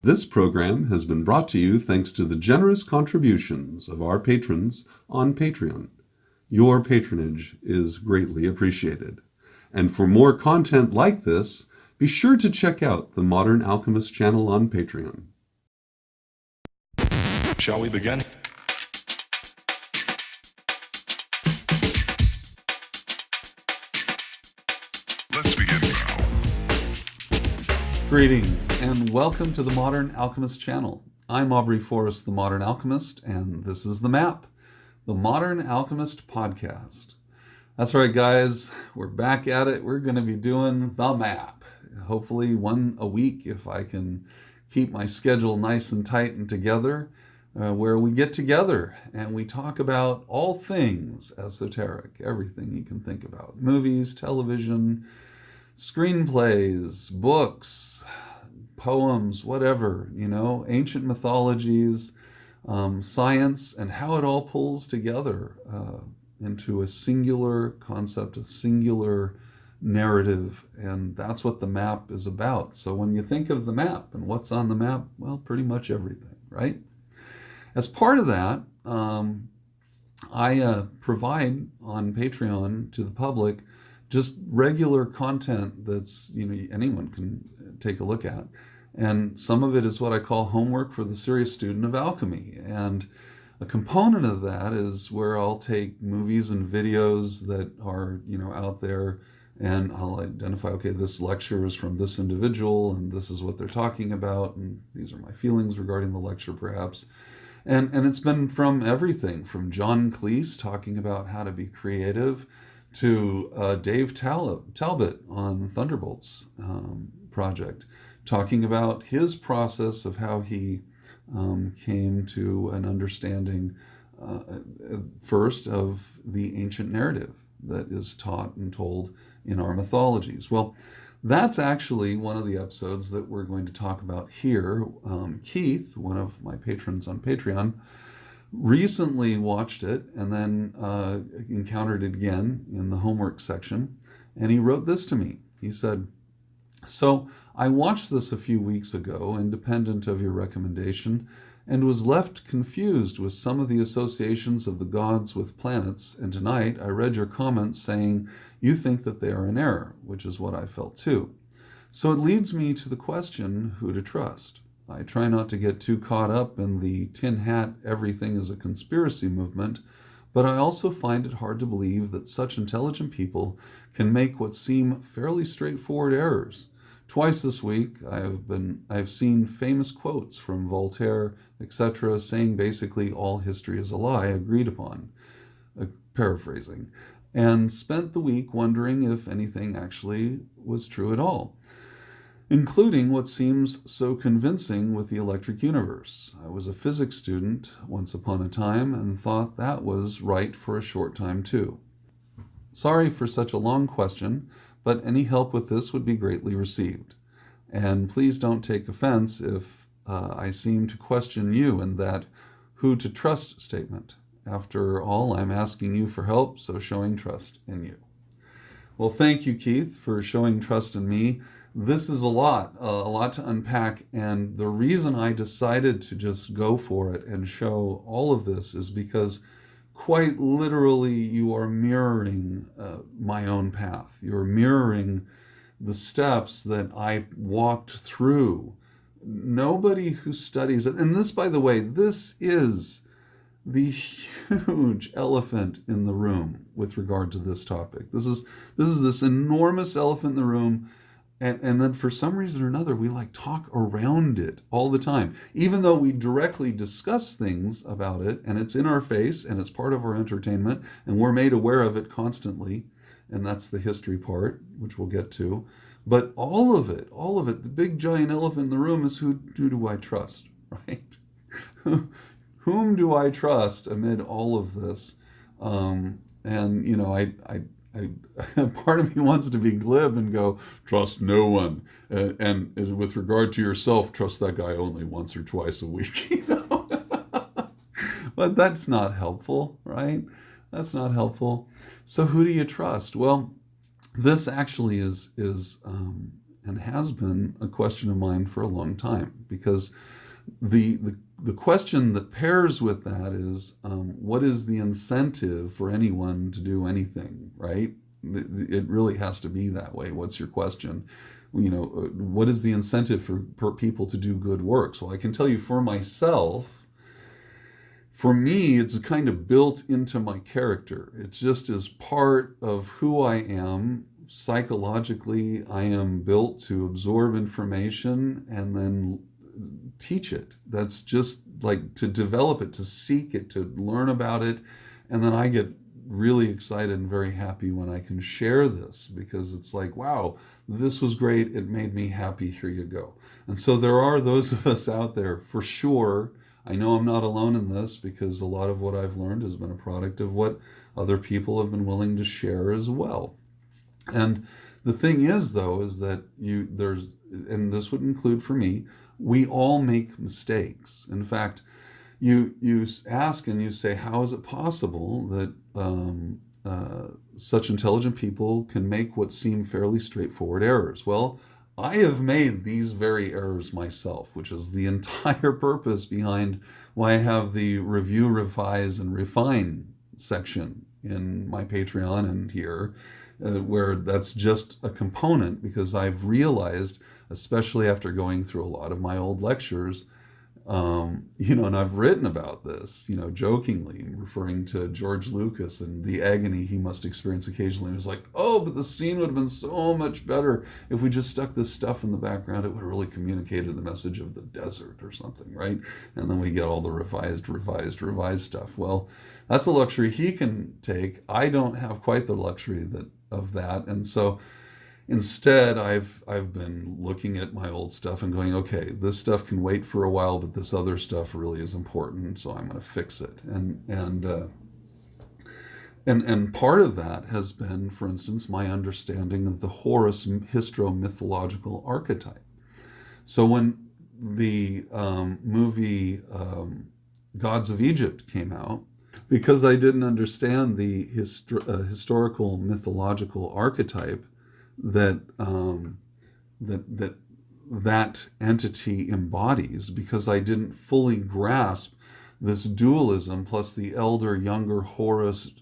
This program has been brought to you thanks to the generous contributions of our patrons on Patreon. Your patronage is greatly appreciated. And for more content like this, be sure to check out the Modern Alchemist channel on Patreon. Shall we begin? Let's begin now. Greetings and welcome to the Modern Alchemist channel. I'm Aubrey Forrest, the Modern Alchemist, and this is the M.A.P, the Modern Alchemist Podcast. That's right, guys. We're back at it. We're going to be doing the M.A.P. Hopefully one a week if I can keep my schedule nice and tight and together, where we get together and we talk about all things esoteric, everything you can think about. Movies, television, screenplays, books, poems, whatever, ancient mythologies, science, and how it all pulls together into a singular concept, a singular narrative, and that's what the M.A.P is about. So when you think of the M.A.P and what's on the M.A.P, well, pretty much everything, right? As part of that, I provide on Patreon to the public just regular content that's, anyone can take a look at. And some of it is what I call homework for the Serious Student of Alchemy. And a component of that is where I'll take movies and videos that are, out there, and I'll identify, okay, this lecture is from this individual, and this is what they're talking about, and these are my feelings regarding the lecture, perhaps. And it's been from everything, from John Cleese talking about how to be creative, to Dave Talbot on Thunderbolt's project, talking about his process of how he came to an understanding first of the ancient narrative that is taught and told in our mythologies. Well, that's actually one of the episodes that we're going to talk about here. Keith, one of my patrons on Patreon, recently watched it and then encountered it again in the homework section, and he wrote this to me. He said, "So I watched this a few weeks ago, independent of your recommendation, and was left confused with some of the associations of the gods with planets, and tonight I read your comments saying you think that they are in error, which is what I felt too. So it leads me to the question, who to trust. I try not to get too caught up in the tin hat everything is a conspiracy movement, but I also find it hard to believe that such intelligent people can make what seem fairly straightforward errors. Twice this week, I've seen famous quotes from Voltaire, etc., saying basically all history is a lie, agreed upon, paraphrasing, and spent the week wondering if anything actually was true at all, including what seems so convincing with the electric universe. I was a physics student once upon a time and thought that was right for a short time too. Sorry for such a long question, but any help with this would be greatly received. And please don't take offense if I seem to question you in that who to trust statement. After all, I'm asking you for help, so showing trust in you." Well, thank you, Keith, for showing trust in me. This is a lot to unpack, and the reason I decided to just go for it and show all of this is because quite literally you are mirroring my own path. You're mirroring the steps that I walked through. Nobody who studies it, and this, by the way, this is the huge elephant in the room with regard to this topic. This is this enormous elephant in the room. And then for some reason or another, we talk around it all the time, even though we directly discuss things about it and it's in our face and it's part of our entertainment and we're made aware of it constantly. And that's the history part, which we'll get to. But all of it, the big giant elephant in the room is who do I trust, right? Whom do I trust amid all of this? Part of me wants to be glib and go, trust no one. And with regard to yourself, trust that guy only once or twice a week, But that's not helpful, right? That's not helpful. So who do you trust? Well, this actually is and has been a question of mine for a long time, because the question that pairs with that is, what is the incentive for anyone to do anything, right? It really has to be that way. What's your question? What is the incentive for people to do good work? So I can tell you for myself, for me, it's kind of built into my character. It's just as part of who I am. Psychologically, I am built to absorb information and then teach it. That's just like to develop it, to seek it, to learn about it. And then I get really excited and very happy when I can share this, because it's like, wow, this was great. It made me happy. Here you go. And so there are those of us out there for sure. I know I'm not alone in this, because a lot of what I've learned has been a product of what other people have been willing to share as well. And the thing is, though, is that and this would include for me, we all make mistakes. In fact, you ask and you say, how is it possible that such intelligent people can make what seem fairly straightforward errors? Well, I have made these very errors myself, which is the entire purpose behind why I have the review, revise, and refine section in my Patreon and here, where that's just a component, because I've realized, especially after going through a lot of my old lectures, and I've written about this, jokingly referring to George Lucas and the agony he must experience occasionally. It was like, oh, but the scene would have been so much better if we just stuck this stuff in the background. It would have really communicated the message of the desert or something, right? And then we get all the revised stuff. Well, that's a luxury he can take. I don't have quite the luxury of that. And so instead, I've been looking at my old stuff and going, okay, this stuff can wait for a while, but this other stuff really is important, so I'm going to fix it. And part of that has been, for instance, my understanding of the Horus histro-mythological archetype. So when the movie Gods of Egypt came out, because I didn't understand the historical mythological archetype that entity embodies, because I didn't fully grasp this dualism plus the elder-younger Horus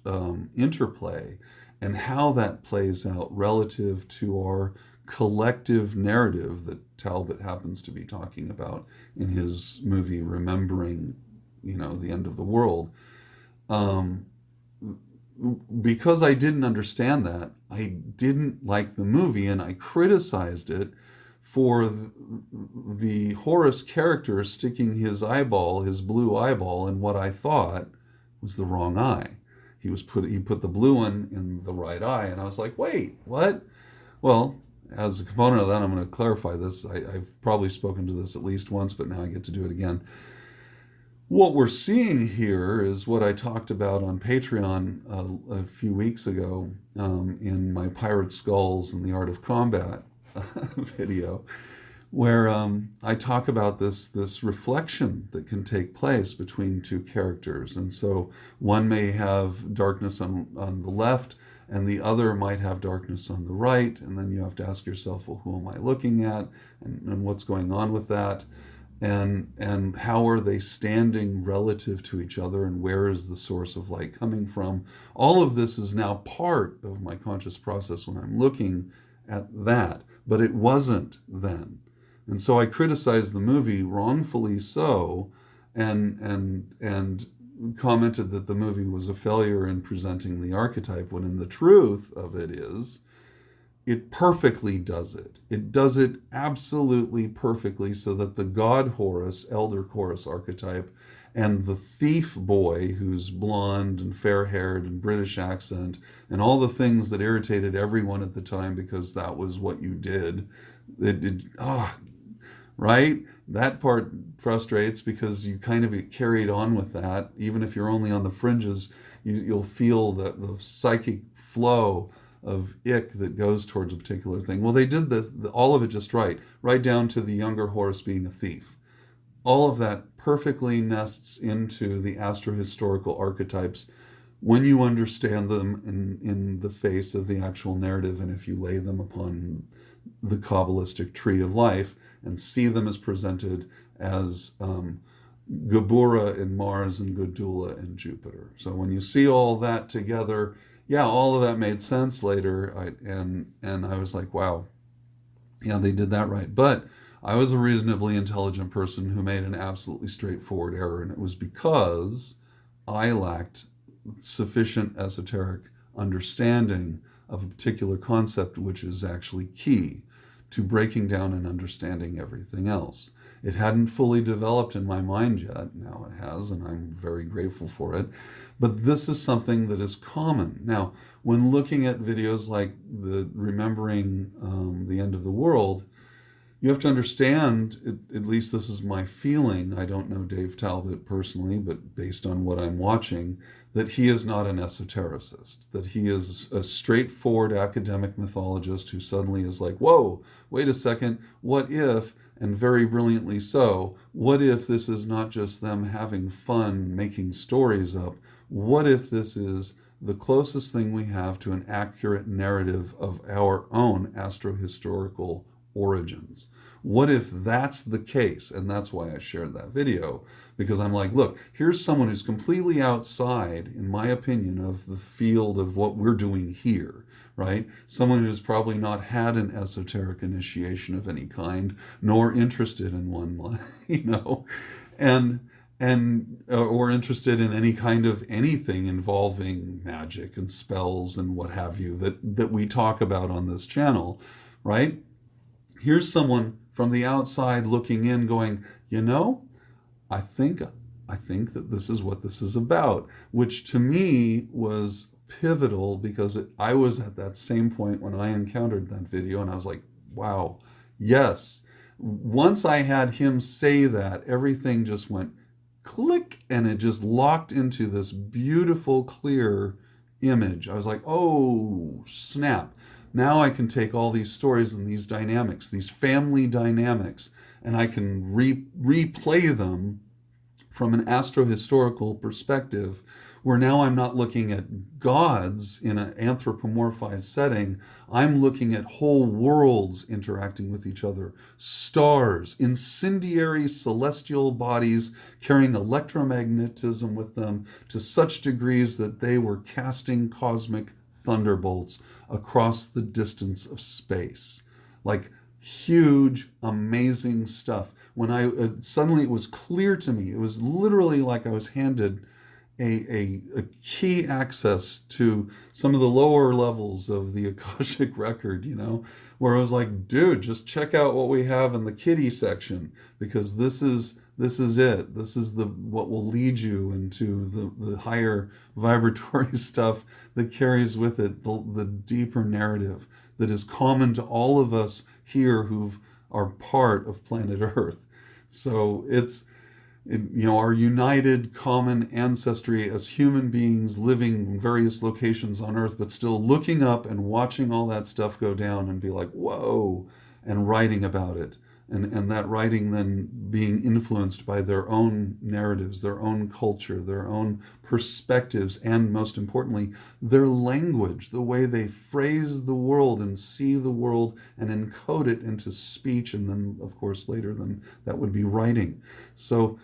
interplay, and how that plays out relative to our collective narrative that Talbot happens to be talking about in his movie Remembering, the End of the World. Because I didn't understand that, I didn't like the movie, and I criticized it for the Horus character sticking his blue eyeball, in what I thought was the wrong eye. He put the blue one in the right eye, and I was like, wait, what? Well, as a component of that, I'm going to clarify this. I've probably spoken to this at least once, but now I get to do it again. What we're seeing here is what I talked about on Patreon a few weeks ago in my Pirate Skulls and the Art of Combat video, where I talk about this reflection that can take place between two characters. And so one may have darkness on the left, and the other might have darkness on the right. And then you have to ask yourself, well, who am I looking at, and what's going on with that? And how are they standing relative to each other, and where is the source of light coming from? All of this is now part of my conscious process when I'm looking at that, but it wasn't then. And so I criticized the movie, wrongfully so, and commented that the movie was a failure in presenting the archetype, when in the truth of it is, it perfectly does it. It does it absolutely perfectly, so that the god Horus, elder Horus archetype, and the thief boy who's blonde and fair-haired and British accent and all the things that irritated everyone at the time, because that was what you did. Right? That part frustrates, because you kind of get carried on with that. Even if you're only on the fringes, you'll feel the psychic flow of ick that goes towards a particular thing. Well, they did all of it just right down to the younger Horus being a thief. All of that perfectly nests into the astrohistorical archetypes when you understand them in the face of the actual narrative, and if you lay them upon the Kabbalistic tree of life and see them as presented as Geburah in Mars and Gedula in Jupiter. So when you see all that together, yeah, all of that made sense later. And I was like, wow, yeah, they did that right. But I was a reasonably intelligent person who made an absolutely straightforward error, and it was because I lacked sufficient esoteric understanding of a particular concept, which is actually key to breaking down and understanding everything else. It hadn't fully developed in my mind yet. Now it has, and I'm very grateful for it. But this is something that is common. Now, when looking at videos like the Remembering the End of the World, you have to understand, at least this is my feeling, I don't know Dave Talbot personally, but based on what I'm watching, that he is not an esotericist, that he is a straightforward academic mythologist who suddenly is like, whoa, wait a second, what if, and very brilliantly so, what if this is not just them having fun making stories up? What if this is the closest thing we have to an accurate narrative of our own astrohistorical origins? What if that's the case? And that's why I shared that video, because I'm like, look, here's someone who's completely outside, in my opinion, of the field of what we're doing here, right? Someone who's probably not had an esoteric initiation of any kind, nor interested in one, and or interested in any kind of anything involving magic and spells and what have you that we talk about on this channel, right? Here's someone from the outside looking in going, I think that this is what this is about, which to me was pivotal, because I was at that same point when I encountered that video, and I was like, wow, yes. Once I had him say that, everything just went click, and it just locked into this beautiful, clear image. I was like, oh, snap. Now I can take all these stories and these dynamics, these family dynamics, and I can replay them from an astrohistorical perspective, where now I'm not looking at gods in an anthropomorphized setting. I'm looking at whole worlds interacting with each other, stars, incendiary celestial bodies carrying electromagnetism with them to such degrees that they were casting cosmic thunderbolts across the distance of space. Like huge, amazing stuff. When suddenly it was clear to me, it was literally like I was handed a key access to some of the lower levels of the Akashic record, where I was like, dude, just check out what we have in the kiddie section, because this is it. This is what will lead you into the higher vibratory stuff that carries with it the deeper narrative that is common to all of us here who are part of planet Earth. So it's our united common ancestry as human beings living in various locations on Earth, but still looking up and watching all that stuff go down and be like, whoa, and writing about it. And that writing then being influenced by their own narratives, their own culture, their own perspectives, and most importantly, their language, the way they phrase the world and see the world and encode it into speech. And then, of course, later then that would be writing. So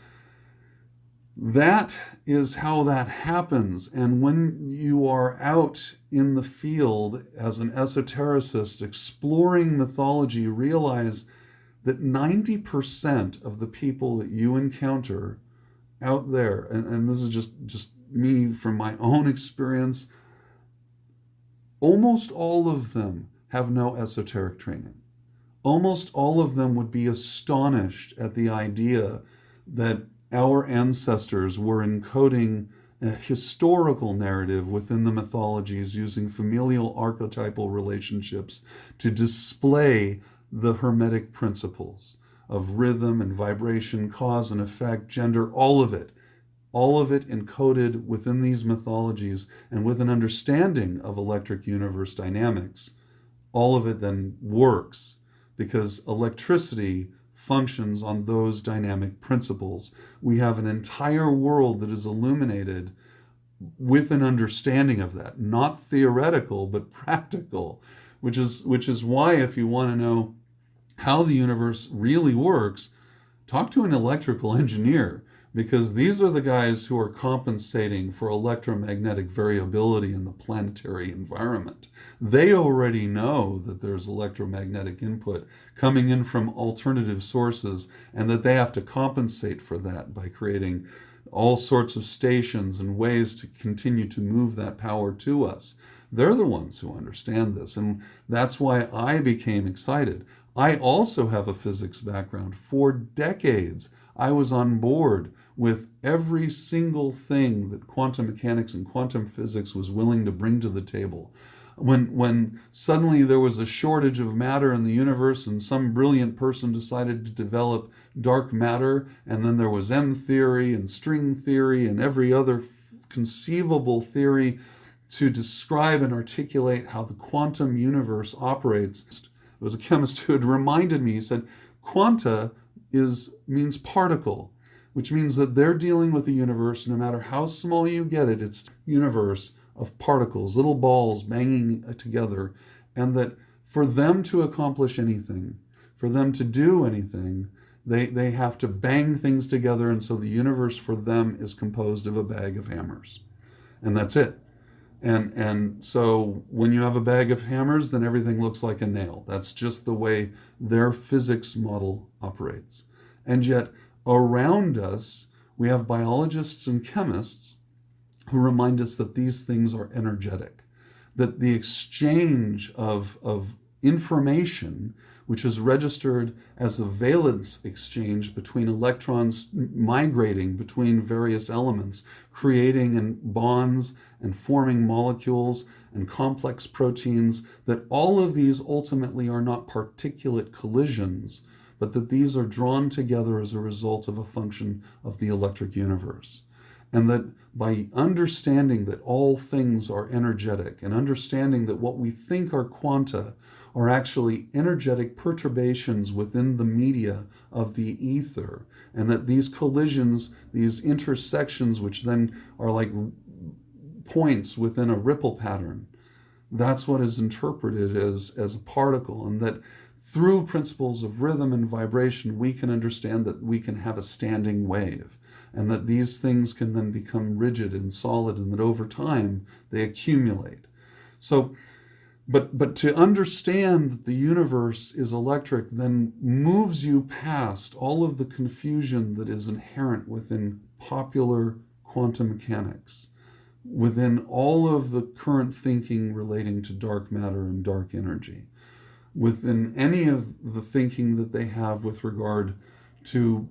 that is how that happens. And when you are out in the field as an esotericist exploring mythology, realize that 90% of the people that you encounter out there, and this is just me from my own experience, almost all of them have no esoteric training. Almost all of them would be astonished at the idea that our ancestors were encoding a historical narrative within the mythologies using familial archetypal relationships to display the Hermetic principles of rhythm and vibration, cause and effect, gender, all of it encoded within these mythologies, and with an understanding of electric universe dynamics, all of it then works because electricity functions on those dynamic principles. We have an entire world that is illuminated with an understanding of that, not theoretical, but practical, which is why, if you want to know how the universe really works, talk to an electrical engineer, because these are the guys who are compensating for electromagnetic variability in the planetary environment. They already know that there's electromagnetic input coming in from alternative sources, and that they have to compensate for that by creating all sorts of stations and ways to continue to move that power to us. They're the ones who understand this, and that's why I became excited. I also have a physics background. For decades, I was on board with every single thing that quantum mechanics and quantum physics was willing to bring to the table. When suddenly there was a shortage of matter in the universe, and some brilliant person decided to develop dark matter, and then there was M theory and string theory and every other conceivable theory to describe and articulate how the quantum universe operates. There was a chemist who had reminded me, he said, quanta means particle, which means that they're dealing with a universe, no matter how small you get it, it's a universe of particles, little balls banging together, and that for them to accomplish anything, for them to do anything, they have to bang things together, and so the universe for them is composed of a bag of hammers. And that's it. And so when you have a bag of hammers, then everything looks like a nail. That's just the way their physics model operates. And yet, around us, we have biologists and chemists who remind us that these things are energetic, that the exchange of information, which is registered as a valence exchange between electrons migrating between various elements, creating bonds and forming molecules and complex proteins, that all of these ultimately are not particulate collisions, but that these are drawn together as a result of a function of the electric universe. And that by understanding that all things are energetic, and understanding that what we think are quanta are actually energetic perturbations within the media of the ether, and that these collisions, these intersections, which then are like points within a ripple pattern, that's what is interpreted as a particle, and that through principles of rhythm and vibration, we can understand that we can have a standing wave, and that these things can then become rigid and solid, and that over time they accumulate. So, but to understand that the universe is electric then moves you past all of the confusion that is inherent within popular quantum mechanics, within all of the current thinking relating to dark matter and dark energy, within any of the thinking that they have with regard to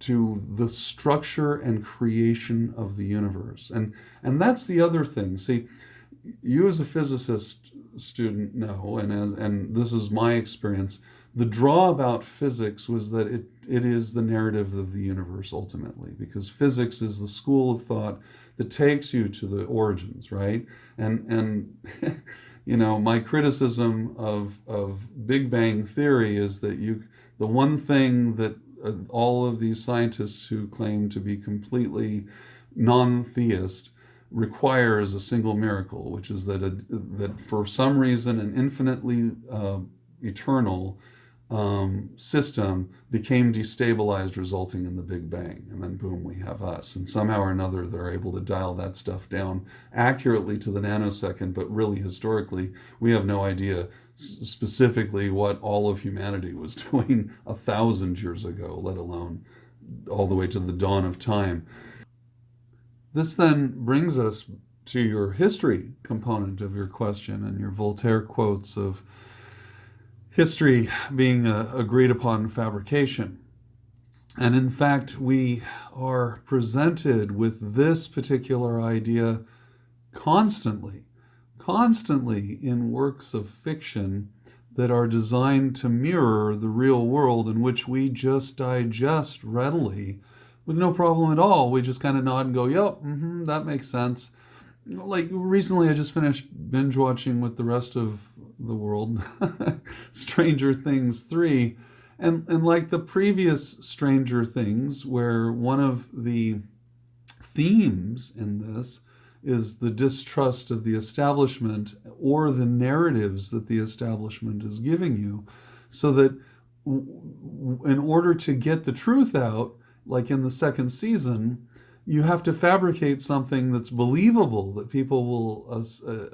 the structure and creation of the universe. And that's the other thing. See, you as a physicist student know, and this is my experience, the draw about physics was that it is the narrative of the universe ultimately, because physics is the school of thought that takes you to the origins, right? And you know, my criticism of Big Bang Theory is that the one thing that all of these scientists who claim to be completely non-theist requires a single miracle, which is that for some reason an infinitely eternal system became destabilized, resulting in the Big Bang, and then boom, we have us. And somehow or another they're able to dial that stuff down accurately to the nanosecond, but really historically we have no idea specifically what all of humanity was doing 1,000 years ago, let alone all the way to the dawn of time. This then brings us to your history component of your question and your Voltaire quotes of history being agreed upon fabrication. And in fact, we are presented with this particular idea constantly in works of fiction that are designed to mirror the real world, in which we just digest readily with no problem at all. We just kind of nod and go, yep, that makes sense. Like recently I just finished binge watching with the rest of the world Stranger Things 3, and like the previous Stranger Things, where one of the themes in this is the distrust of the establishment or the narratives that the establishment is giving you, so that in order to get the truth out, like in the second season, you have to fabricate something that's believable, that people will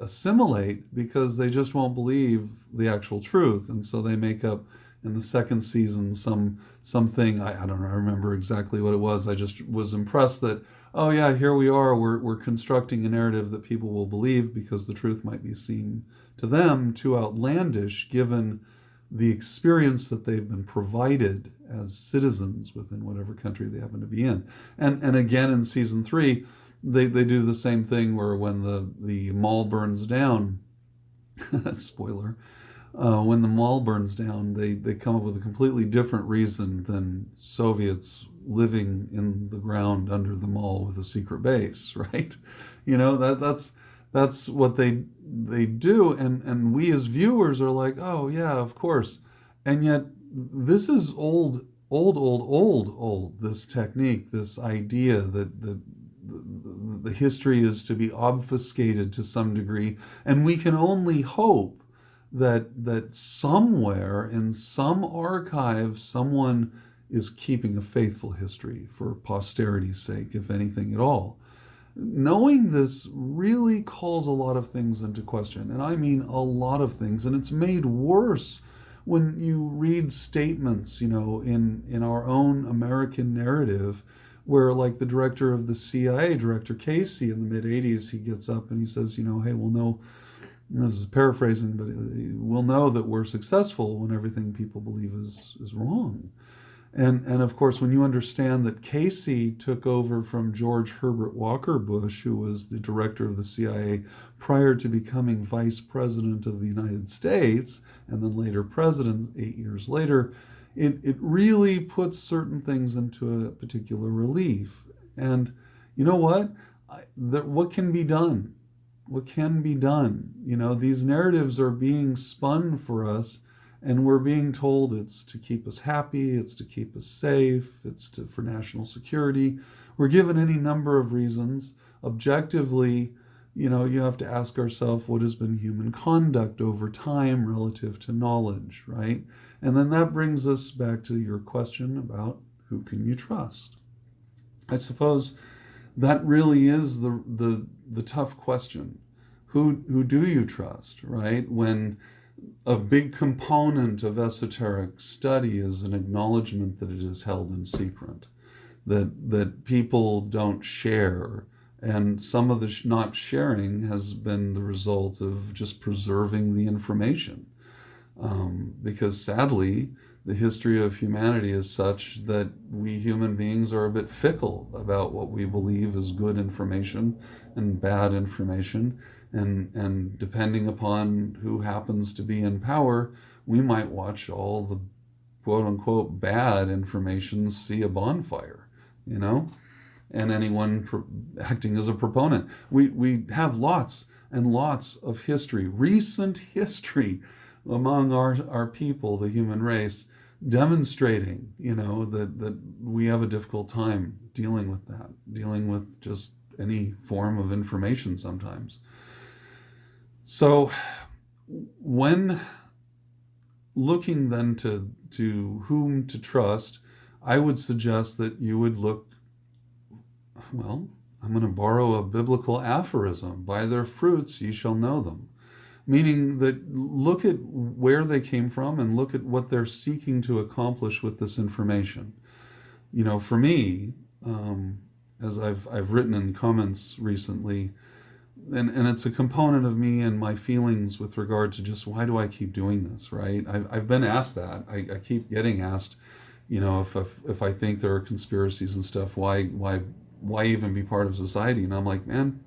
assimilate, because they just won't believe the actual truth. And so they make up in the second season something, I don't know, I remember exactly what it was. I just was impressed that, oh yeah, here we are, we're constructing a narrative that people will believe because the truth might be seen to them too outlandish given the experience that they've been provided as citizens within whatever country they happen to be in. And again in season 3, they do the same thing where when the mall burns down, spoiler, when the mall burns down, they come up with a completely different reason than Soviets living in the ground under the mall with a secret base, right? That's what they do, and we as viewers are like, oh yeah, of course. And yet this is old, this technique, this idea that the history is to be obfuscated to some degree, and we can only hope that somewhere in some archive someone is keeping a faithful history for posterity's sake, if anything at all. Knowing this really calls a lot of things into question, and I mean a lot of things, and it's made worse when you read statements, in our own American narrative, where like the director of the CIA, Director Casey, in the mid-'80s, he gets up and he says, hey, we'll know, this is paraphrasing, but we'll know that we're successful when everything people believe is wrong. And of course, when you understand that Casey took over from George Herbert Walker Bush, who was the director of the CIA prior to becoming vice president of the United States, and then later president 8 years later, it really puts certain things into a particular relief. And you know what? What can be done? What can be done? These narratives are being spun for us, and we're being told it's to keep us happy, it's to keep us safe, for national security. We're given any number of reasons. Objectively, you have to ask ourselves, what has been human conduct over time relative to knowledge, right? And then that brings us back to your question about who can you trust? I suppose that really is the tough question. Who do you trust, right? When a big component of esoteric study is an acknowledgement that it is held in secret, that people don't share, and some of the not sharing has been the result of just preserving the information, because sadly the history of humanity is such that we human beings are a bit fickle about what we believe is good information and bad information. And depending upon who happens to be in power, we might watch all the quote-unquote bad information see a bonfire, and anyone acting as a proponent. We have lots and lots of history, recent history among our people, the human race, demonstrating, that we have a difficult time dealing with that, dealing with just any form of information sometimes. So when looking then to whom to trust, I would suggest that you would look, well, I'm going to borrow a biblical aphorism, by their fruits ye shall know them. Meaning that look at where they came from and look at what they're seeking to accomplish with this information. For me, as I've written in comments recently, and it's a component of me and my feelings with regard to just why do I keep doing this, right? I've been asked that. I keep getting asked, if I think there are conspiracies and stuff, why even be part of society? And I'm like, man,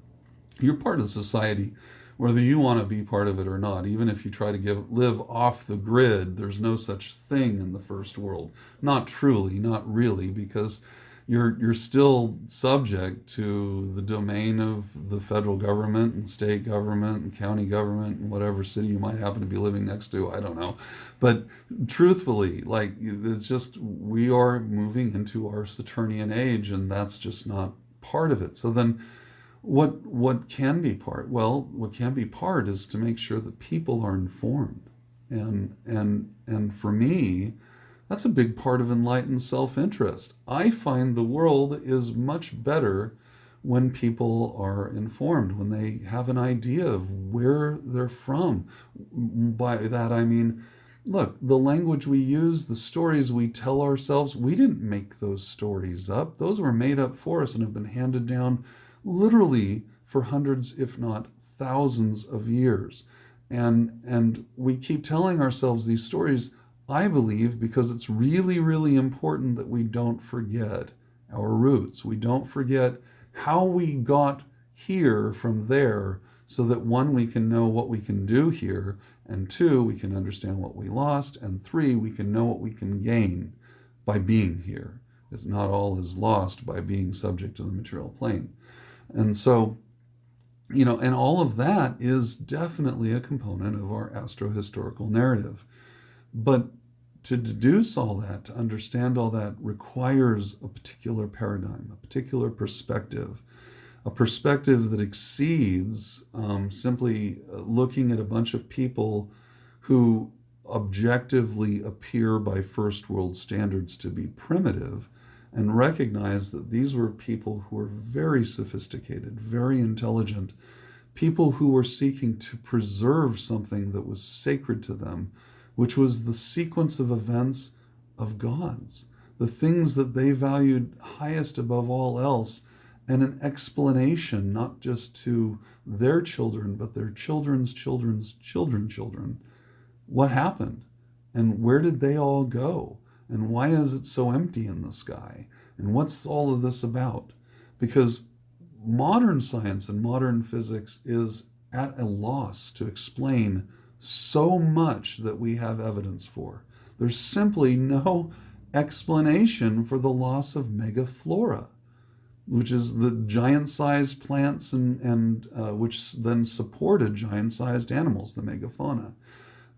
you're part of society, whether you want to be part of it or not. Even if you try to live off the grid, there's no such thing in the first world. Not truly, not really, because you're still subject to the domain of the federal government and state government and county government and whatever city you might happen to be living next to. I don't know. But truthfully, it's just, we are moving into our Saturnian age, and that's just not part of it. So then What can be part? Well, what can be part is to make sure that people are informed. And for me, that's a big part of enlightened self-interest. I find the world is much better when people are informed, when they have an idea of where they're from. By that I mean, look, the language we use, the stories we tell ourselves, we didn't make those stories up. Those were made up for us and have been handed down literally for hundreds, if not thousands of years. And we keep telling ourselves these stories, I believe, because it's really, really important that we don't forget our roots. We don't forget how we got here from there, so that one, we can know what we can do here, and two, we can understand what we lost, and three, we can know what we can gain by being here. It's not all is lost by being subject to the material plane. And so, and all of that is definitely a component of our astrohistorical narrative. But to deduce all that, to understand all that, requires a particular paradigm, a particular perspective, a perspective that exceeds simply looking at a bunch of people who objectively appear by first world standards to be primitive, and recognize that these were people who were very sophisticated, very intelligent, people who were seeking to preserve something that was sacred to them, which was the sequence of events of gods, the things that they valued highest above all else, and an explanation not just to their children, but their children's children's children. What happened? And where did they all go? And why is it so empty in the sky? And what's all of this about? Because modern science and modern physics is at a loss to explain so much that we have evidence for. There's simply no explanation for the loss of megaflora, which is the giant-sized plants and which then supported giant-sized animals, the megafauna.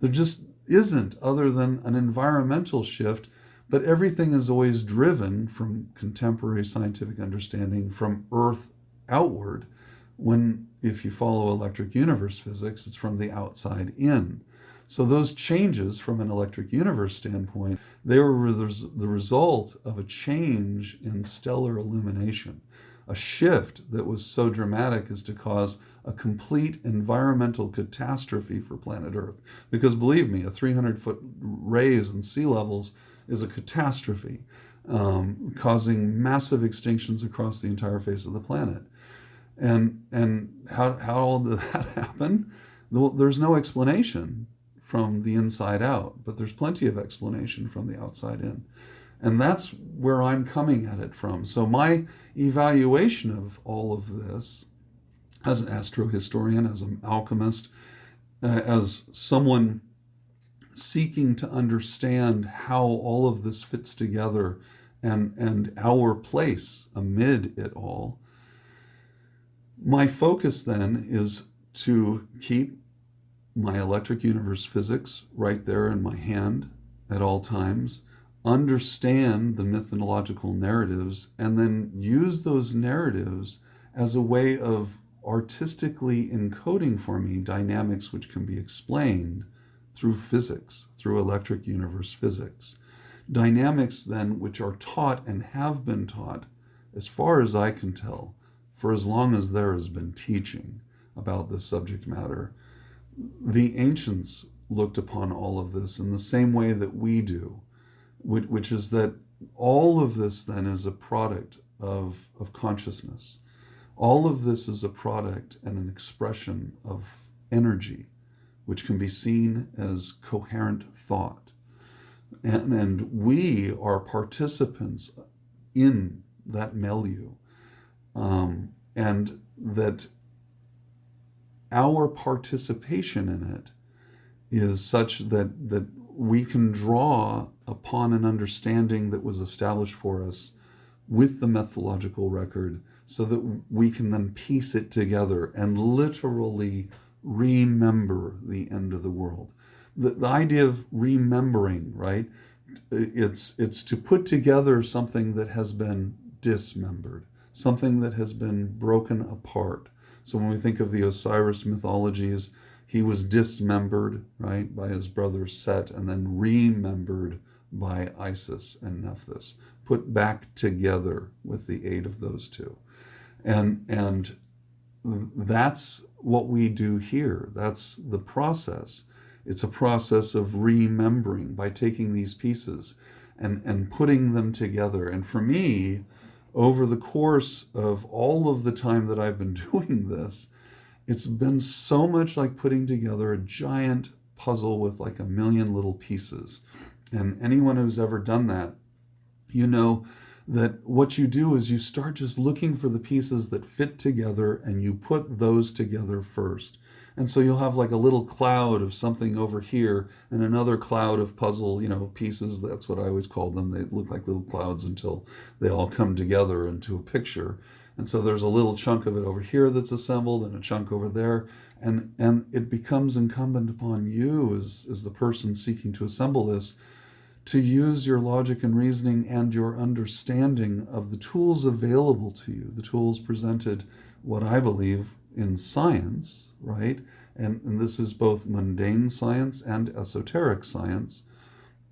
There just isn't, other than an environmental shift, but everything is always driven from contemporary scientific understanding from Earth outward, when, if you follow electric universe physics, it's from the outside in. So those changes from an electric universe standpoint, they were the result of a change in stellar illumination, a shift that was so dramatic as to cause a complete environmental catastrophe for planet Earth. Because believe me, a 300-foot raise in sea levels is a catastrophe, causing massive extinctions across the entire face of the planet. And how did that happen? Well, there's no explanation from the inside out, but there's plenty of explanation from the outside in. And that's where I'm coming at it from. So my evaluation of all of this, as an astrohistorian, as an alchemist, as someone seeking to understand how all of this fits together and our place amid it all, my focus then is to keep my electric universe physics right there in my hand at all times, understand the mythological narratives, and then use those narratives as a way of artistically encoding for me dynamics which can be explained through physics, through electric universe physics. Dynamics then which are taught and have been taught, as far as I can tell, for as long as there has been teaching about this subject matter. The ancients looked upon all of this in the same way that we do, which is that all of this then is a product of consciousness. All of this is a product and an expression of energy, which can be seen as coherent thought. And we are participants in that milieu. And that our participation in it is such that we can draw upon an understanding that was established for us with the mythological record, so that we can then piece it together and literally remember the end of the world. The idea of remembering, right? It's to put together something that has been dismembered, something that has been broken apart. So when we think of the Osiris mythologies, he was dismembered, right, by his brother Set, and then remembered by Isis and Nephthys, put back together with the aid of those two. And that's what we do here. That's the process. It's a process of remembering by taking these pieces and putting them together. And for me, over the course of all of the time that I've been doing this, it's been so much like putting together a giant puzzle with like a million little pieces. And anyone who's ever done that, you know that what you do is you start just looking for the pieces that fit together and you put those together first. And so you'll have like a little cloud of something over here and another cloud of puzzle, pieces. That's what I always called them. They look like little clouds until they all come together into a picture. And so there's a little chunk of it over here that's assembled and a chunk over there. And it becomes incumbent upon you as the person seeking to assemble this to use your logic and reasoning and your understanding of the tools available to you, the tools presented, what I believe, in science, right? And this is both mundane science and esoteric science.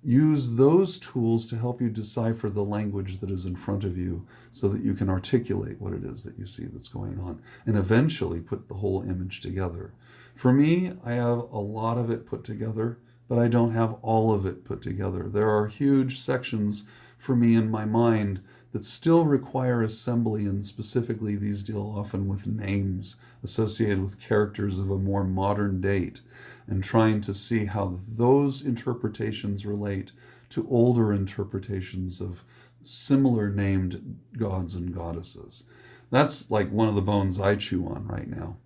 Use those tools to help you decipher the language that is in front of you so that you can articulate what it is that you see that's going on and eventually put the whole image together. For me, I have a lot of it put together, but I don't have all of it put together. There are huge sections for me in my mind that still require assembly, and specifically these deal often with names associated with characters of a more modern date, and trying to see how those interpretations relate to older interpretations of similar named gods and goddesses. That's like one of the bones I chew on right now.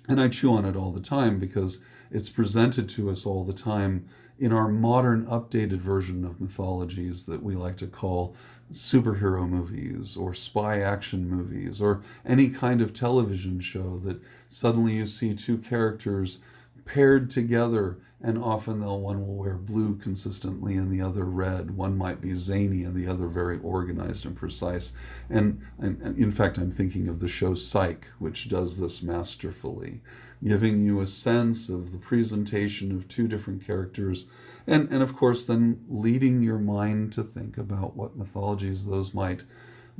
And I chew on it all the time because it's presented to us all the time in our modern updated version of mythologies that we like to call superhero movies or spy action movies or any kind of television show that suddenly you see two characters paired together, and often one will wear blue consistently and the other red. One might be zany and the other very organized and precise. And in fact, I'm thinking of the show Psych, which does this masterfully, giving you a sense of the presentation of two different characters, and of course then leading your mind to think about what mythologies those might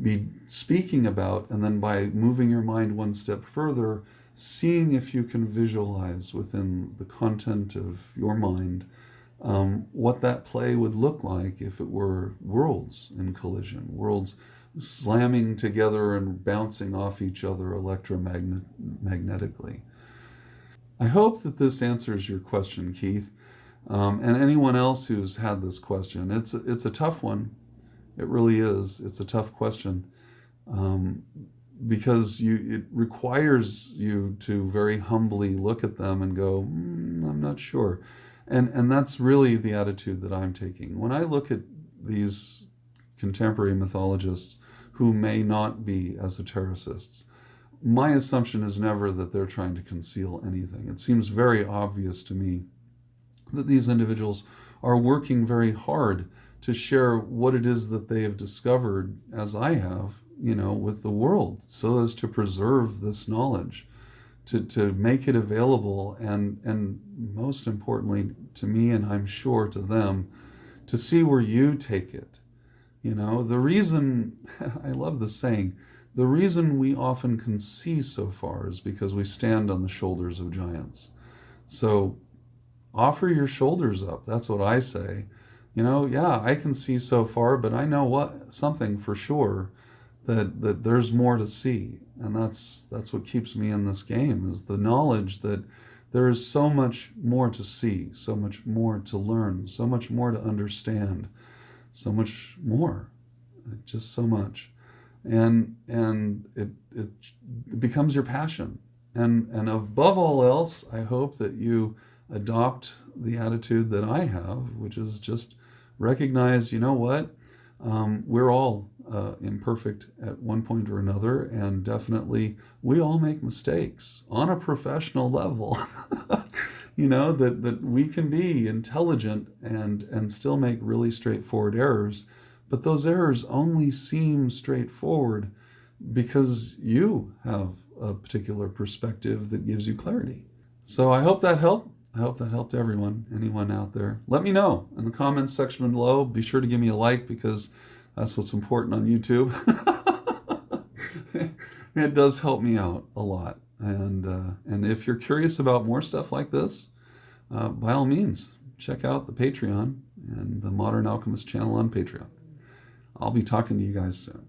be speaking about, and then by moving your mind one step further, seeing if you can visualize within the content of your mind what that play would look like if it were worlds in collision, worlds slamming together and bouncing off each other electromagnetically. I hope that this answers your question, Keith, and anyone else who's had this question. It's a tough one. It really is. It's a tough question. Because it requires you to very humbly look at them and go, I'm not sure. And that's really the attitude that I'm taking. When I look at these contemporary mythologists who may not be esotericists, my assumption is never that they're trying to conceal anything. It seems very obvious to me that these individuals are working very hard to share what it is that they have discovered, as I have, with the world, so as to preserve this knowledge, to make it available, and most importantly to me, and I'm sure to them, to see where you take it. The reason, I love the saying, the reason we often can see so far is because we stand on the shoulders of giants. So offer your shoulders up. That's what I say. Yeah, I can see so far, but I know something for sure, that there's more to see. And that's what keeps me in this game, is the knowledge that there is so much more to see, so much more to learn, so much more to understand, so much more, just so much. And it becomes your passion. And above all else, I hope that you adopt the attitude that I have, which is just recognize, we're all imperfect at one point or another, and definitely we all make mistakes on a professional level. That we can be intelligent and still make really straightforward errors, but those errors only seem straightforward because you have a particular perspective that gives you clarity. So I hope that helped. I hope that helped anyone out there. Let me know in the comments section below. Be sure to give me a like, because that's what's important on YouTube. It does help me out a lot. And if you're curious about more stuff like this, by all means, check out the Patreon and the Modern Alchemist channel on Patreon. I'll be talking to you guys soon.